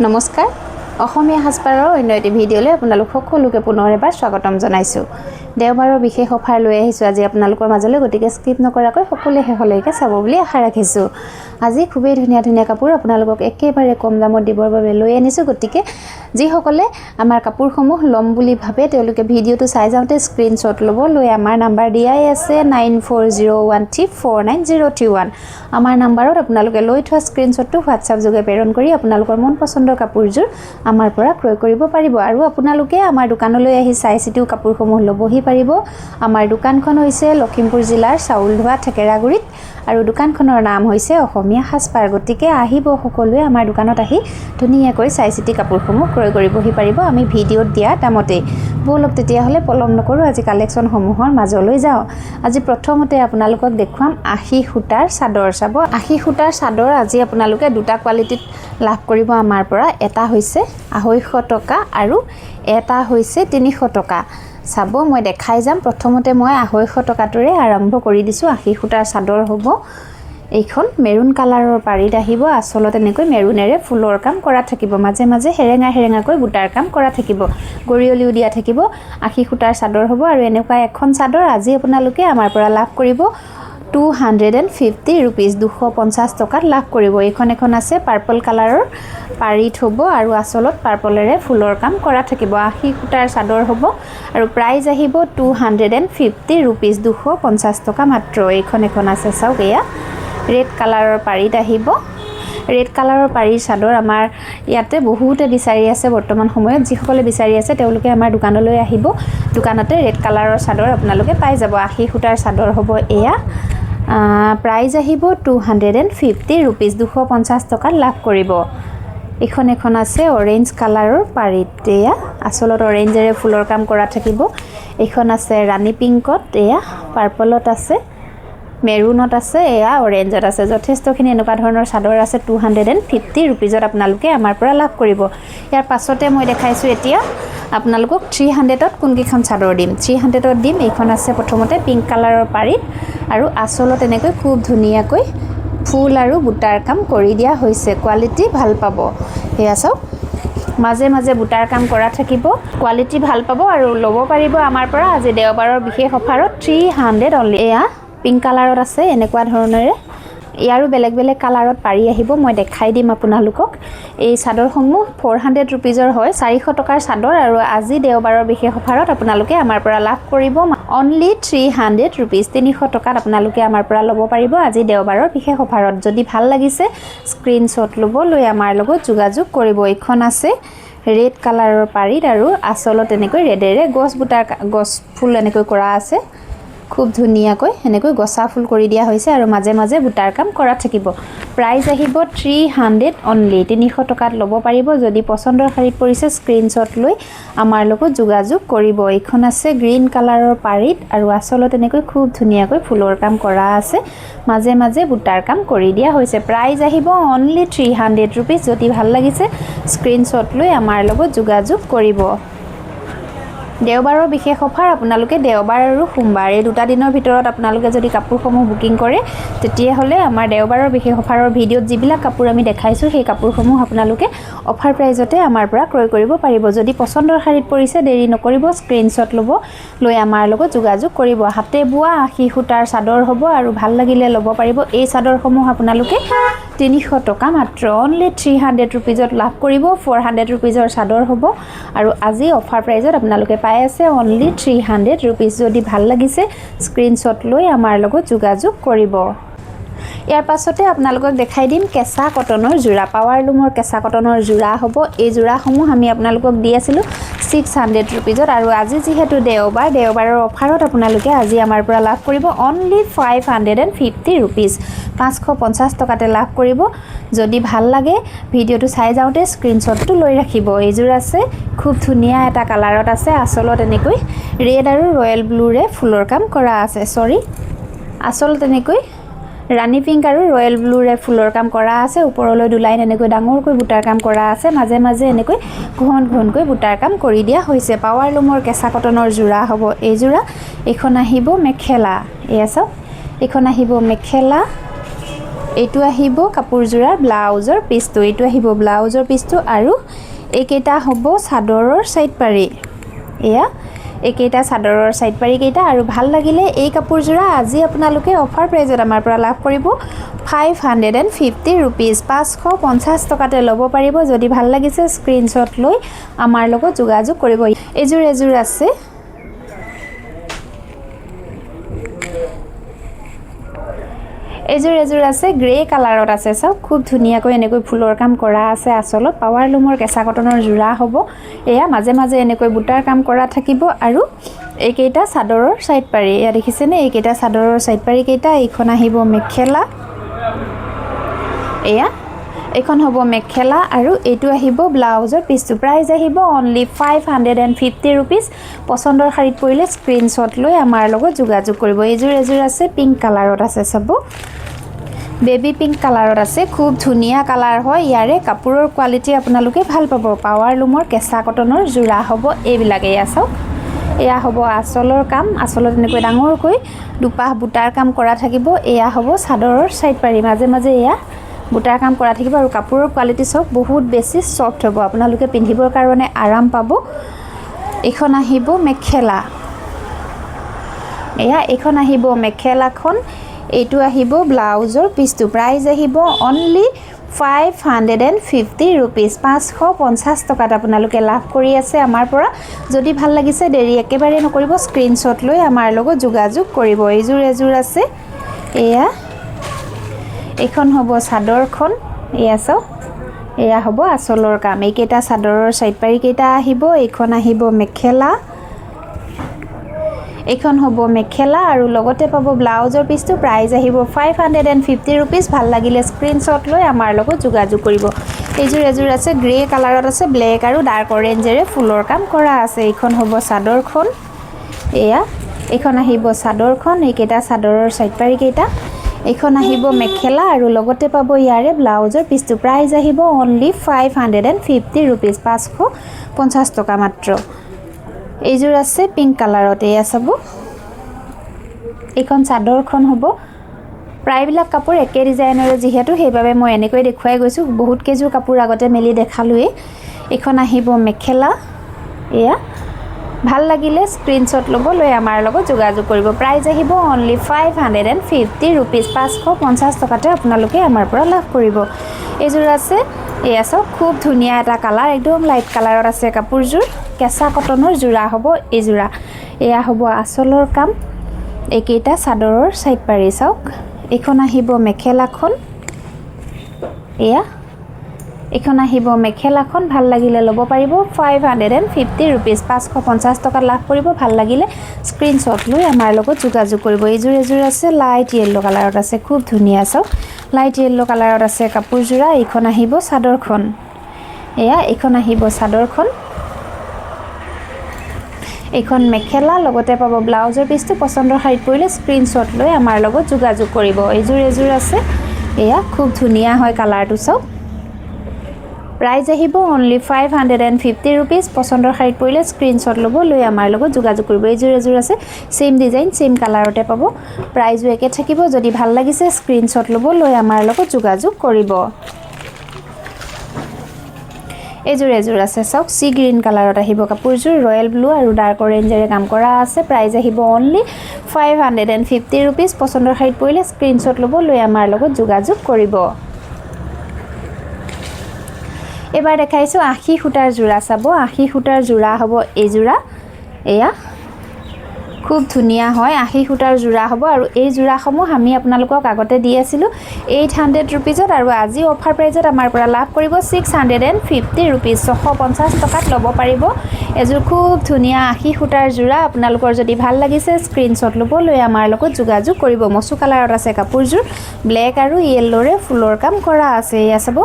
নমস্কাৰ অসমীয়া সাজপাৰৰ অন্য এটি ভিডিঅ'লৈ আপোনালোক সকলোকে পুনৰ এবাৰ স্বাগতম জনাইছোঁ দেওবাৰৰ বিশেষ অফাৰ লৈ আহিছোঁ আজি আপোনালোকৰ মাজলৈ গতিকে স্কিপ নকৰাকৈ সকলোৱে শেষলৈকে চাব বুলি আশা ৰাখিছোঁ আজি খুবেই ধুনীয়া ধুনীয়া কাপোৰ আপোনালোকক একেবাৰে কম দামত দিবৰ বাবে লৈ আনিছোঁ গতিকে যিসকলে আমাৰ কাপোৰসমূহ ল'ম বুলি ভাবে তেওঁলোকে ভিডিঅ'টো চাই যাওঁতে স্ক্ৰীনশ্বট ল'ব লৈ আমাৰ নাম্বাৰ দিয়াই আছে 9401349031 আমাৰ নাম্বাৰত আপোনালোকে লৈ থোৱা স্ক্ৰীনশ্বটটো হোৱাটছআপ যোগে প্ৰেৰণ কৰি আপোনালোকৰ মন পছন্দৰ কাপোৰযোৰ আমাৰ পৰা ক্ৰয় কৰিব পাৰিব আৰু আপোনালোকে আমাৰ দোকানলৈ আহি চাই চিতিও কাপোৰসমূহ ল'বহি পাৰিব আমাৰ দোকানখন হৈছে লখিমপুৰ জিলাৰ চাউলধোৱা ঠেকেৰাগুৰিত আৰু দোকানখনৰ নাম হৈছে অসমীয়া সাজপাৰ গতিকে আহিব সকলোৱে আমাৰ দোকানত আহি ধুনীয়াকৈ চাই চিতি কাপোৰসমূহ ক্ৰয় কৰিবহি পাৰিব আমি ভিডিঅ'ত দিয়া দামতে বলক তেতিয়াহ'লে পলম নকৰোঁ আজি কালেকশ্যনসমূহৰ মাজলৈ যাওঁ আজি প্ৰথমতে আপোনালোকক দেখুৱাম 80 সূতাৰ চাদৰ চাব 80 সূতাৰ চাদৰ আজি আপোনালোকে দুটা কোৱালিটিত লাভ কৰিব আমাৰ পৰা এটা হৈছে 250 টকা আৰু এটা হৈছে 300 টকা চাব মই দেখাই যাম প্ৰথমতে মই 250 টকাটোৰে আৰম্ভ কৰি দিছোঁ 80 সূতাৰ চাদৰ হ'ব এইখন মেৰুন কালাৰৰ পাৰিত আহিব আসলতে এনেকৈ মেৰুনেৰে ফুলৰ কাম কৰা থাকিব মাজে মাজে হেৰেঙাকৈ বুটাৰ কাম কৰা থাকিব গৰিয়লিও দিয়া থাকিব 80 সূতাৰ চাদৰ হ'ব আৰু এনেকুৱা এখন চাদৰ আজি আপোনালোকে আমাৰ পৰা লাভ কৰিব 250 rupees 250 টকাত লাভ কৰিব এইখন এখন আছে পাৰ্পল কালাৰৰ পাৰিত হ'ব আৰু আসলত পাৰ্পলেৰে ফুলৰ কাম কৰা থাকিব 80 সূতাৰ চাদৰ হ'ব আৰু প্ৰাইস আহিব 250 rupees 250 টকা মাত্ৰ এইখন এখন আছে চাওক এয়া ৰেড কালাৰৰ পাৰিত আহিব ৰেড কালাৰৰ পাৰি চাদৰ আমাৰ ইয়াতে বহুতে বিচাৰি আছে বৰ্তমান সময়ত যিসকলে বিচাৰি আছে তেওঁলোকে আমাৰ দোকানলৈ আহিব দোকানতে ৰেড কালাৰৰ চাদৰ আপোনালোকে পাই যাব 80 সূতাৰ চাদৰ হ'ব এয়া প্ৰাইস আহিব 250 rupees 250 টকাত লাভ কৰিব এখন এখন আছে অৰেঞ্জ কালাৰৰ পাৰিত এয়া আসলত অৰেঞ্জেৰে ফুলৰ কাম কৰা থাকিব এখন আছে ৰাণী পিংকত এয়া পাৰ্পলত আছে মেৰুনত আছে এয়া অৰেঞ্জত আছে যথেষ্টখিনি এনেকুৱা ধৰণৰ চাদৰ আছে 250 rupeesত আপোনালোকে আমাৰ পৰা লাভ কৰিব ইয়াৰ পাছতে মই দেখাইছোঁ এতিয়া আপোনালোকক 300ত কোনকেইখন চাদৰ দিম 300ত দিম এইখন আছে প্ৰথমতে পিংক কালাৰৰ পাৰিত আৰু আসলত এনেকৈ খুব ধুনীয়াকৈ ফুল আৰু বুটাৰ কাম কৰি দিয়া হৈছে কোৱালিটি ভাল পাব এয়া চাওক মাজে মাজে বুটাৰ কাম কৰা থাকিব কোৱালিটি ভাল পাব আৰু ল'ব পাৰিব আমাৰ পৰা আজি দেওবাৰৰ বিশেষ অফাৰত 300 অনলি এয়া পিংক কালাৰত আছে এনেকুৱা ধৰণেৰে ইয়াৰো বেলেগ বেলেগ কালাৰত পাৰি আহিব মই দেখাই দিম আপোনালোকক এই চাদৰসমূহ 400 rupeesৰ হয় 400 টকাৰ চাদৰ আৰু আজি দেওবাৰৰ বিশেষ অফাৰত আপোনালোকে আমাৰ পৰা লাভ কৰিব অনলি 300 rupees 300 টকাত আপোনালোকে আমাৰ পৰা ল'ব পাৰিব আজি দেওবাৰৰ বিশেষ অফাৰত যদি ভাল লাগিছে স্ক্ৰীনশ্বট ল'ব লৈ আমাৰ লগত যোগাযোগ কৰিব এইখন আছে ৰেড কালাৰৰ পাৰিত আৰু আসলত এনেকৈ ৰেডেৰে গছ ফুল এনেকৈ কৰা আছে খুব ধুনীয়াকৈ এনেকৈ গছা ফুল কৰি দিয়া হৈছে আৰু মাজে মাজে বুটাৰ কাম কৰা থাকিব প্ৰাইস আহিব 300 অনলি 300 টকাত ল'ব পাৰিব যদি পছন্দৰ শাৰীত পৰিছে স্ক্ৰীনশ্বট লৈ আমাৰ লগত যোগাযোগ কৰিব এইখন আছে গ্ৰীণ কালাৰৰ পাৰিত আৰু আসলত এনেকৈ খুব ধুনীয়াকৈ ফুলৰ কাম কৰা আছে মাজে মাজে বুটাৰ কাম কৰি দিয়া হৈছে প্ৰাইস আহিব অনলি 300 rupees যদি ভাল লাগিছে স্ক্ৰীনশ্বট লৈ আমাৰ লগত যোগাযোগ কৰিব দেওবাৰৰ বিশেষ অফাৰ আপোনালোকে দেওবাৰ আৰু সোমবাৰ এই দুটা দিনৰ ভিতৰত আপোনালোকে যদি কাপোৰসমূহ বুকিং কৰে তেতিয়াহ'লে আমাৰ দেওবাৰৰ বিশেষ অফাৰৰ ভিডিঅ'ত যিবিলাক কাপোৰ আমি দেখাইছোঁ সেই কাপোৰসমূহ আপোনালোকে অফাৰ প্ৰাইজতে আমাৰ পৰা ক্ৰয় কৰিব পাৰিব যদি পছন্দৰ শাৰীত পৰিছে দেৰি নকৰিব স্ক্ৰীনশ্বট ল'ব লৈ আমাৰ লগত যোগাযোগ কৰিব হাতে বোৱা 80 সূতাৰ চাদৰ হ'ব আৰু ভাল লাগিলে ল'ব পাৰিব এই চাদৰসমূহ আপোনালোকে 300 টকা মাত্ৰ অনলি 300 rupeesত লাভ কৰিব 400 rupeesৰ চাদৰ হ'ব আৰু আজি অফাৰ প্ৰাইজত আপোনালোকে পাই আছে অনলি 300 rupees যদি ভাল লাগিছে স্ক্ৰীনশ্বট লৈ আমাৰ লগত যোগাযোগ কৰিব ইয়াৰ পাছতে আপোনালোকক দেখাই দিম কেঁচা কটনৰ জোৰা পাৱাৰ লুমৰ কেঁচা কটনৰ জোৰা হ'ব এই জোৰাসমূহ আমি আপোনালোকক দি আছিলোঁ 600 rupeesত আৰু আজি যিহেতু দেওবাৰৰ অফাৰত আপোনালোকে আজি আমাৰ পৰা লাভ কৰিব অনলি 550 rupees 550 টকাতে লাভ কৰিব যদি ভাল লাগে ভিডিঅ'টো চাই যাওঁতে স্ক্ৰীনশ্বটটো লৈ ৰাখিব এইযোৰ আছে খুব ধুনীয়া এটা কালাৰত আছে আসলত এনেকৈ ৰেড আৰু ৰয়েল ব্লুৰে ফুলৰ কাম কৰা আছে আসলত এনেকৈ ৰাণী পিংক আৰু ৰয়েল ব্লুৰে ফুলৰ কাম কৰা আছে ওপৰলৈ দুলাইন এনেকৈ ডাঙৰকৈ বুটাৰ কাম কৰা আছে মাজে মাজে এনেকৈ ঘনকৈ বুটাৰ কাম কৰি দিয়া হৈছে পাৱাৰ লুমৰ কেঁচা কটনৰ জোৰা হ'ব এই জোৰা এইখন আহিব মেখেলা এয়া চাওক এইখন আহিব মেখেলা এইটো আহিব কাপোৰজোৰাৰ ব্লাউজৰ পিচটো, এইটো আহিব ব্লাউজৰ পিচটো আৰু এইকেইটা হ'ব চাদৰৰ সাইড পাৰি। এয়া এইকেইটা চাদৰৰ সাইড পাৰি কেইটা। আৰু ভাল লাগিলে এই কাপোৰজোৰা আজি আপোনালোকে অফাৰ প্ৰাইজত আমাৰ পৰা লাভ কৰিব 550 ৰুপিজ, 550 টকাতে ল'ব পাৰিব। যদি ভাল লাগিছে স্ক্ৰীনশ্বট লৈ আমাৰ লগত যোগাযোগ কৰিব। এযোৰ আছে এযোৰ আছে গ্ৰে কালাৰত আছে। চাওক খুব ধুনীয়াকৈ এনেকৈ ফুলৰ কাম কৰা আছে। আচলত পাৱাৰ লুমৰ কেঁচা কটনৰ যোৰা হ'ব। এয়া মাজে মাজে এনেকৈ বুটাৰ কাম কৰা থাকিব আৰু এইকেইটা চাদৰৰ সাইড পাৰি। এয়া দেখিছেনে এইকেইটা চাদৰৰ সাইড পাৰি কেইটা। এইখন আহিব মেখেলা, এয়া এইখন হ'ব মেখেলা আৰু এইটো আহিব ব্লাউজৰ পিচটো। প্ৰাইচ আহিব অনলি 550 ৰুপিজ। পচন্দৰ শাৰীত পৰিলে স্ক্ৰীনশ্বট লৈ আমাৰ লগত যোগাযোগ কৰিব। এযোৰ আছে পিংক কালাৰত আছে, চাব বেবী পিংক কালাৰত আছে। খুব ধুনীয়া কালাৰ হয়। ইয়াৰে কাপোৰৰ কোৱালিটি আপোনালোকে ভাল পাব। পাৱাৰ লুমৰ কেঁচা কটনৰ যোৰা হ'ব এইবিলাক। এয়া চাওক এয়া হ'ব আঁচলৰ কাম। আঁচলত এনেকৈ ডাঙৰকৈ দুপাহ বুটাৰ কাম কৰা থাকিব। এয়া হ'ব চাদৰৰ সাইড পাৰি, মাজে মাজে এয়া বুটাৰ কাম কৰা থাকিব আৰু কাপোৰৰ কোৱালিটি চাওক বহুত বেছি সফ্ট হ'ব। আপোনালোকে পিন্ধিবৰ কাৰণে আৰাম পাব। এইখন আহিব মেখেলা, এয়া এইখন আহিব মেখেলাখন। এইটো আহিব ব্লাউজৰ পিচটো। প্ৰাইচ আহিব অনলি 550 ৰুপিজ, 550 টকাত আপোনালোকে লাভ কৰি আছে আমাৰ পৰা। যদি ভাল লাগিছে দেৰি একেবাৰে নকৰিব, স্ক্ৰীনশ্বট লৈ আমাৰ লগত যোগাযোগ কৰিব। এযোৰ আছে, এয়া এইখন হ'ব চাদৰখন। এয়া চাওক এয়া হ'ব আঁচলৰ কাম। এইকেইটা চাদৰৰ সাইড পাৰি কেইটা আহিব। এইখন আহিব মেখেলা, এইখন হ'ব মেখেলা আৰু লগতে পাব ব্লাউজৰ পিচটো। প্ৰাইচ আহিব 550 ৰুপিজ। ভাল লাগিলে স্ক্ৰীনশ্বট লৈ আমাৰ লগত যোগাযোগ কৰিব। এযোৰ আছে গ্ৰে কালাৰত আছে, ব্লেক আৰু ডাৰ্ক অৰেঞ্জেৰে ফুলৰ কাম কৰা আছে। এইখন হ'ব চাদৰখন, এয়া এইখন আহিব চাদৰখন। এইকেইটা চাদৰৰ সাইড পাৰি কেইটা। এইখন আহিব মেখেলা আৰু লগতে পাব ইয়াৰে ব্লাউজৰ পিচটো। প্ৰাইচ আহিব অনলি 550 ৰুপিজ, 550 টকা মাত্ৰ। এইযোৰ আছে পিংক কালাৰত, এয়া চাব এইখন চাদৰখন হ'ব। প্ৰায়বিলাক কাপোৰ একে ডিজাইনৰে যিহেতু সেইবাবে মই এনেকৈ দেখুৱাই গৈছোঁ। বহুত কেইযোৰ কাপোৰ আগতে মেলি দেখালোৱেই। এইখন আহিব মেখেলা, এয়া ভাল লাগিলে স্ক্ৰীনশ্বট ল'ব লৈ আমাৰ লগত যোগাযোগ কৰিব। প্ৰাইচ আহিব অনলি 550 ৰুপিজ, 550 টকাতে আপোনালোকে আমাৰ পৰা লাভ কৰিব। এইযোৰ আছে, এয়া চাওক খুব ধুনীয়া এটা কালাৰ, একদম লাইট কালাৰত আছে কাপোৰযোৰ। কেঁচা কটনৰ যোৰা হ'ব এইযোৰা। এয়া হ'ব আঁচলৰ কাম। এইকেইটা চাদৰৰ সাইড পাৰি চাওক। এইখন আহিব মেখেলাখন, এয়া এইখন আহিব মেখেলাখন। ভাল লাগিলে ল'ব পাৰিব 550 ৰুপিজ, 550 টকাত লাভ কৰিব। ভাল লাগিলে স্ক্ৰীনশ্বট লৈ আমাৰ লগত যোগাযোগ কৰিব। এযোৰ আছে লাইট য়েল্লো কালাৰত আছে, খুব ধুনীয়া চাওক লাইট য়েল্লো কালাৰত আছে কাপোৰযোৰা। এইখন আহিব চাদৰখন, এয়া এইখন আহিব চাদৰখন। এইখন মেখেলা, লগতে পাব ব্লাউজৰ পিচটো। পচন্দৰ শাৰীত পৰিলে স্ক্ৰীনশ্বট লৈ আমাৰ লগত যোগাযোগ কৰিব। এযোৰ আছে, এয়া খুব ধুনীয়া হয় কালাৰটো চাওক। প্ৰাইচ আহিব অনলি 550 ৰুপিজ। পচন্দৰ শাৰীত পৰিলে স্ক্ৰীনশ্বট ল'ব লৈ আমাৰ লগত যোগাযোগ কৰিব। এযোৰ আছে সেম ডিজাইন সেম কালাৰতে পাব। প্ৰাইজো একে থাকিব। যদি ভাল লাগিছে স্ক্ৰীনশ্বট ল'ব লৈ আমাৰ লগত যোগাযোগ কৰিব। এযোৰ আছে চাওক সি গ্ৰীণ কালাৰত আহিব কাপোৰযোৰ। ৰয়েল ব্লু আৰু ডাৰ্ক অৰেঞ্জেৰে কাম কৰা আছে। প্ৰাইচ আহিব অনলি 550 ৰুপিজ। পচন্দৰ শাৰীত পৰিলে স্ক্ৰীনশ্বট ল'ব লৈ আমাৰ লগত যোগাযোগ কৰিব। এবাৰ দেখাইছোঁ 80 সূতাৰ যোৰা। চাব 80 সূতাৰ যোৰা হ'ব এইযোৰা। এয়া খুব ধুনীয়া হয়, 80 সূতাৰ যোৰা হ'ব। আৰু এই যোৰাসমূহ আমি আপোনালোকক আগতে দি আছিলোঁ 800 ৰুপিজত আৰু আজি অফাৰ প্ৰাইজত আমাৰ পৰা লাভ কৰিব 650 ৰুপিজ, 650 টকাত ল'ব পাৰিব। এযোৰ খুব ধুনীয়া 80 সূতাৰ যোৰা। আপোনালোকৰ যদি ভাল লাগিছে স্ক্ৰীনশ্বট ল'ব লৈ আমাৰ লগত যোগাযোগ কৰিব। মচু কালাৰত আছে কাপোৰযোৰ। ব্লেক আৰু য়েল্ল'ৰে ফুলৰ কাম কৰা আছে। এয়া চাব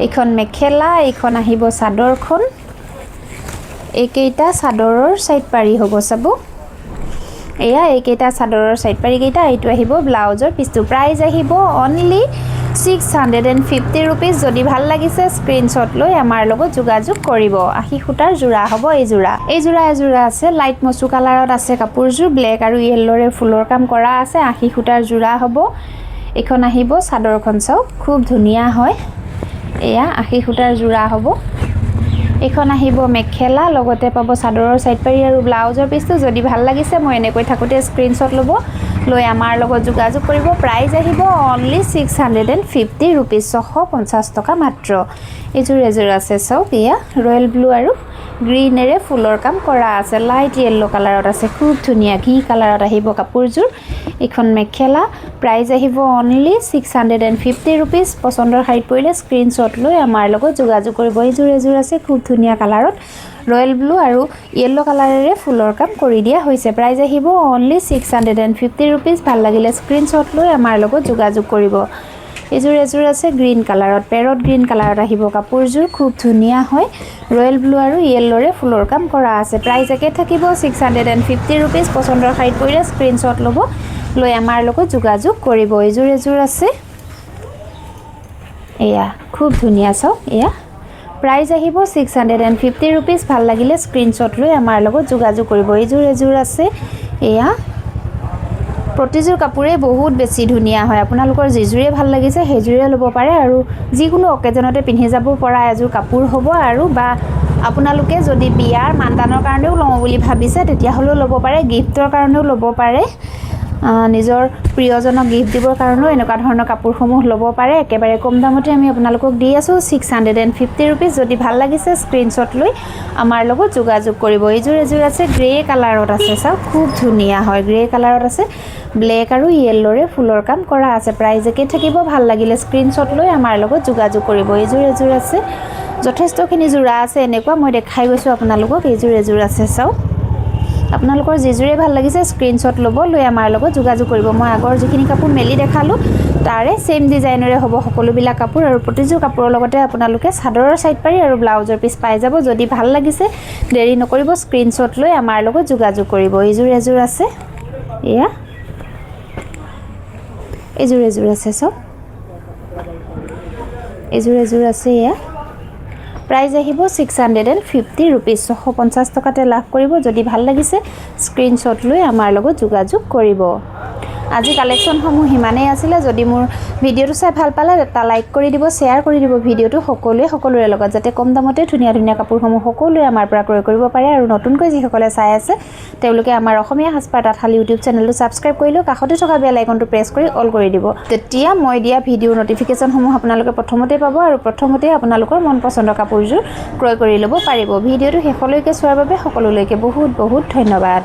এইখন মেখেলা, এইখন আহিব চাদৰখন। এইকেইটা চাদৰৰ সাইড পাৰি হ'ব। চাব এয়া এইকেইটা চাদৰৰ সাইড পাৰি কেইটা। এইটো আহিব ব্লাউজৰ পিচটো। প্ৰাইচ আহিব অনলি 650 ৰুপিজ। যদি ভাল লাগিছে স্ক্ৰীনশ্বট লৈ আমাৰ লগত যোগাযোগ কৰিব। 80 সূতাৰ যোৰা হ'ব এইযোৰা। এযোৰা আছে লাইট মচু কালাৰত আছে কাপোৰযোৰ। ব্লেক আৰু য়েল্ল'ৰে ফুলৰ কাম কৰা আছে। 80 সূতাৰ যোৰা হ'ব। এখন আহিব চাদৰখন চাওক খুব ধুনীয়া হয় এয়া 80 সূতাৰ জোৰা হ'ব এখন আহিব মেখেলা লগতে পাব চাদৰৰ সাইড পাৰি আৰু ব্লাউজৰ পিছটো যদি ভাল লাগিছে মই এনেকৈ থাকোতে স্ক্ৰিনশ্বট ল'ব লৈ আমাৰ লগত যোগাযোগ কৰিব প্ৰাইস আহিব অনলি 650 रुपीस 650 টকা মাত্ৰ এজোৰ আছে চাওক এয়া ৰয়েল ব্লু আৰু গ্ৰীনেৰে ফুলৰ কাম কৰা আছে লাইট ইয়েলো কালাৰত আছে খুব ধুনীয়া ঘি কালাৰত আহিব কাপোৰজোৰ এখন মেখেলা প্ৰাইস আহিব অনলি 650 रुपीस পছন্দৰ হাইট পৰিলে স্ক্ৰিনশ্বট লৈ আমাৰ লগত যোগাযোগ কৰিব এজোৰ আছে খুব ধুনীয়া কালাৰত ৰয়েল ব্লু আৰু ইয়েলো কালাৰেৰে ফুলৰ কাম কৰি দিয়া হৈছে প্ৰাইস আহিব অনলি 650 रुपीस ভাল লাগিলে স্ক্ৰিনশ্বট লৈ আমাৰ লগত যোগাযোগ কৰিব এজোৰ আছে গ্ৰীন কালাৰত পেৰট গ্ৰীন কালাৰত আহিব কাপোৰজোৰ খুব ধুনীয়া হয় ৰয়েল ব্লু আৰু ইয়েলোৰে ফুলৰ কাম কৰা আছে প্ৰাইস একে থাকিব 650 रुपीस পছন্দৰ হাইট পৰিলে স্ক্ৰিনশ্বট ল'ব লৈ আমাৰ লগত যোগাযোগ কৰিব এজোৰ আছে এয়া খুব ধুনীয়া চাওক এয়া প্ৰাইস আহিব 650 रुपीस ভাল লাগিলে স্ক্ৰিনশ্বট লৈ আমাৰ লগত যোগাযোগ কৰিব এজোৰ আছে এয়া প্ৰতিজোৰ কাপোৰে বহুত বেছি ধুনীয়া হয় আপোনালোকৰ জিজুৰে ভাল লাগিছে হেজুৰে ল'ব পাৰে আৰু যিকোনো অকেজনতে পিন্ধি যাব পৰা এজোৰ কাপোৰ হ'ব আৰু বা আপোনালোকে যদি বিয়াৰ মানদানৰ কাৰণেও লওঁ বুলি ভাবিছে তেতিয়া হলেও ল'ব পাৰে গিফটৰ কাৰণেও ল'ব পাৰে নিজৰ প্ৰিয়জনক গিফট দিবৰ কাৰণেও এনেকুৱা ধৰণৰ কাপোৰসমূহ ল'ব পাৰে একেবাৰে কম দামতে আমি আপোনালোকক দি আছো 650 रुपीस যদি ভাল লাগিছে স্ক্ৰিনশ্বট লৈ আমাৰ লগত যোগাযোগ কৰিব এজোৰ আছে গ্ৰে কালাৰত আছে চাওক খুব ধুনীয়া হয় গ্ৰে কালাৰত আছে ব্লেক আৰু ইয়েলোৰে ফুলৰ কাম কৰা আছে প্ৰাইস একে থাকিব ভাল লাগিলে স্ক্ৰিনশ্বট লৈ আমাৰ লগত যোগাযোগ কৰিব এজোৰ আছে যথেষ্টখিনি জোৰা আছে এনেকুৱা মই দেখাই গৈছো আপোনালোকক এজোৰ আছে চাওক আপোনালোকৰ জিজুৰে ভাল লাগিছে স্ক্ৰিনশ্বট ল'ব লৈ আমাৰ লগত যোগাযোগ কৰিব মই আগৰ যিখিনি কাপোৰ মেলি দেখালো তাৰে সেম ডিজাইনৰে হ'ব সকলোবিলাক কাপোৰ আৰু প্ৰতিযোৰ কাপোৰৰ লগতে আপোনালোকে চাদৰৰ সাইড পাৰি আৰু ব্লাউজৰ পিছ পাই যাব যদি ভাল লাগিছে দেৰি নকৰিব স্ক্ৰিনশ্বট লৈ আমাৰ লগত যোগাযোগ কৰিব এজোৰ আছে এয়া এজোৰ আছে সব এজোৰ আছে এয়া প্ৰাইস আহিব 650 रुपीस 650 টকাতে লাভ কৰিব যদি ভাল লাগিছে স্ক্ৰিনশ্বট লৈ আমাৰ লগত যোগাযোগ কৰিব আজি কালেকশন সমূহ হিমানেই আছিল যদি মোৰ ভিডিওটো চাই ভাল পালে এটা লাইক কৰি দিব শেয়াৰ কৰি দিব ভিডিওটো সকলোৰে লগত যাতে কম দামতে ধুনীয়া কাপোৰসমূহ সকলোৱে আমাৰ পৰা ক্ৰয় কৰিব পাৰে আৰু নতুনকৈ যিসকলে চাই আছে তেওঁলোকে আমাৰ অসমীয়া সাজপাৰ তাঁতশাল ইউটিউব চেনেলটো সাবস্ক্ৰাইব কৰিলো কাষতে থকা বেল আইকনটো প্ৰেছ কৰি অল কৰি দিব তেতিয়া মই দিয়া ভিডিও নটিফিকেশন সমূহ আপোনালোকে প্ৰথমতে পাব আৰু প্ৰথমতে আপোনালোকৰ মন পছন্দৰ কাপোৰজোৰ ক্ৰয় কৰি ল'ব পাৰিব ভিডিওটো শেষলৈকে চোৱাৰ বাবে সকলোলৈকে বহুত ধন্যবাদ